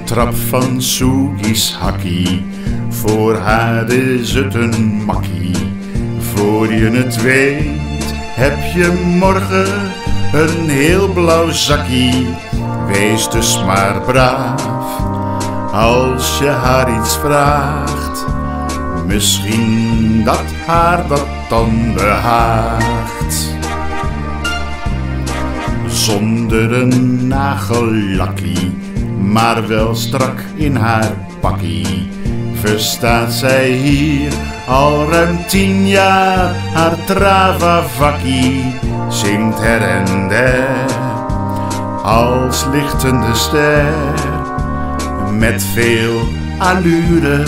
trap van Soekie's hakkie, voor haar is het een makkie. Voor je het weet, heb je morgen een heel blauw zakkie. Wees dus maar braaf, als je haar iets vraagt. Misschien dat haar dat dan behaagt. Zonder een nagellakkie, maar wel strak in haar pakkie, verstaat zij hier al ruim 10 jaar haar travavakkie. Zingt her en der als lichtende ster, met veel allure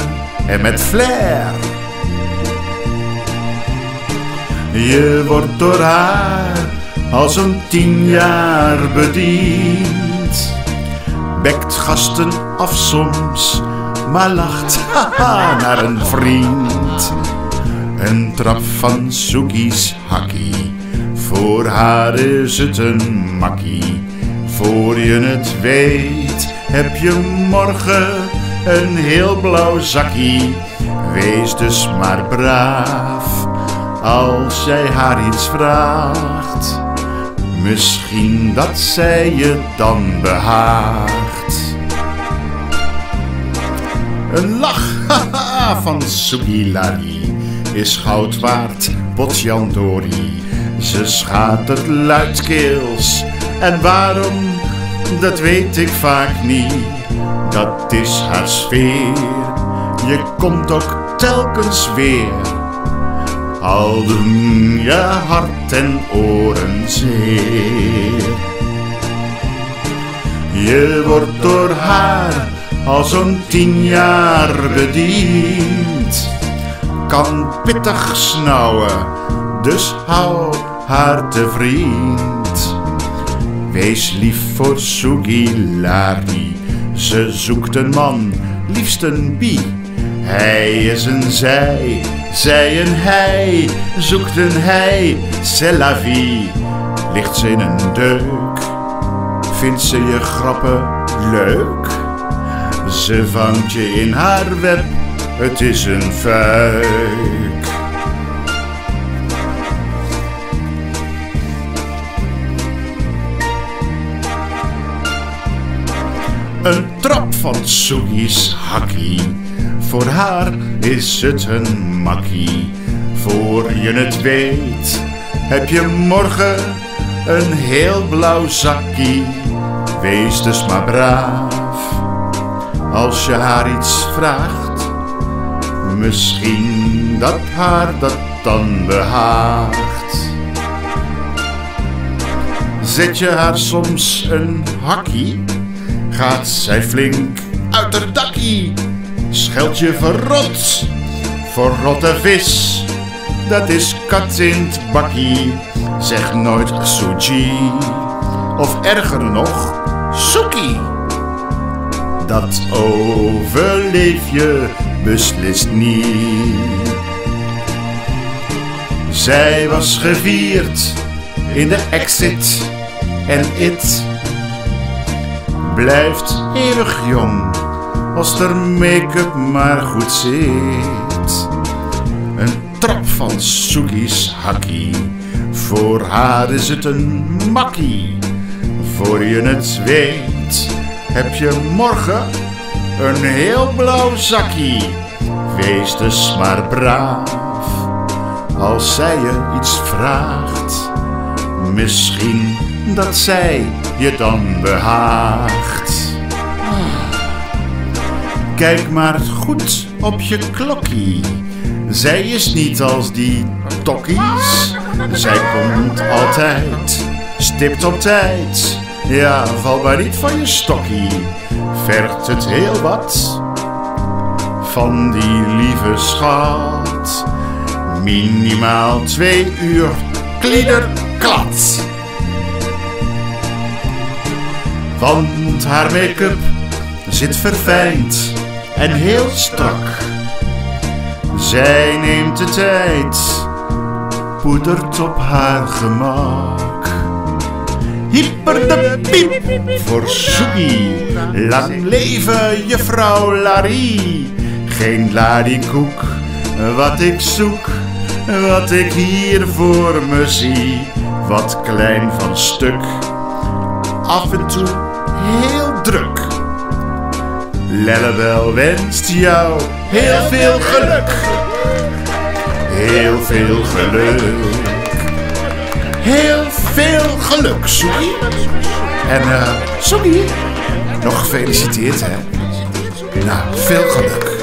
en met flair. Je wordt door haar al zo'n 10 jaar bediend, bekt gasten af soms, maar lacht haha naar een vriend. Een trap van Soekie's hakkie, voor haar is het een makkie. Voor je het weet, heb je morgen een heel blauw zakkie. Wees dus maar braaf, als jij haar iets vraagt. Misschien dat zij je dan behaagt. Een lach haha van Soekie Larry is goud waard, potjandori. Ze schatert luidkeels, en waarom, dat weet ik vaak niet. Dat is haar sfeer, je komt ook telkens weer, al doen je hart en oren zeer. Je wordt door haar al zo'n 10 jaar bediend, kan pittig snauwen, dus hou haar te vriend. Wees lief voor Soekie Larry, ze zoekt een man, liefst een bi. Hij is een zij, zij een hij, zoekt een hij, c'est la vie. Ligt ze in een deuk, vindt ze je grappen leuk. Ze vangt je in haar web, het is een fuik. Een trap van Soekie's hakkie, voor haar is het een makkie. Voor je het weet, heb je morgen een heel blauw zakkie. Wees dus maar braaf, als je haar iets vraagt. Misschien dat haar dat dan behaagt. Zet je haar soms een hakkie, gaat zij flink uit haar dakkie. Scheld je verrot, voor rotte vis, dat is kat in t bakkie. Zeg nooit Soekie, of erger nog, Soekie. Dat overleef je beslist niet. Zij was gevierd in de exit en it blijft eeuwig jong, als er make-up maar goed zit. Een trap van Soekie's hakkie, voor haar is het een makkie. Voor je het weet, heb je morgen een heel blauw zakkie. Wees dus maar braaf, als zij je iets vraagt. Misschien dat zij je dan behaagt. Kijk maar goed op je klokkie, zij is niet als die tokkies. Zij komt altijd, stipt op tijd. Ja, val maar niet van je stokkie. Vergt het heel wat van die lieve schat. Minimaal 2 uur kliederklad. Want haar make-up zit verfijnd en heel strak. Zij neemt de tijd, poedert op haar gemak. hyper de piep voor Soekie. Lang leven juffrouw Larie. Geen lariekoek, wat ik zoek, wat ik hier voor me zie. Wat klein van stuk, af en toe heel druk. Lellebel wenst jou heel veel geluk. Heel veel geluk. Heel veel geluk, Soekie. En Soekie, nog gefeliciteerd, hè. Nou, veel geluk.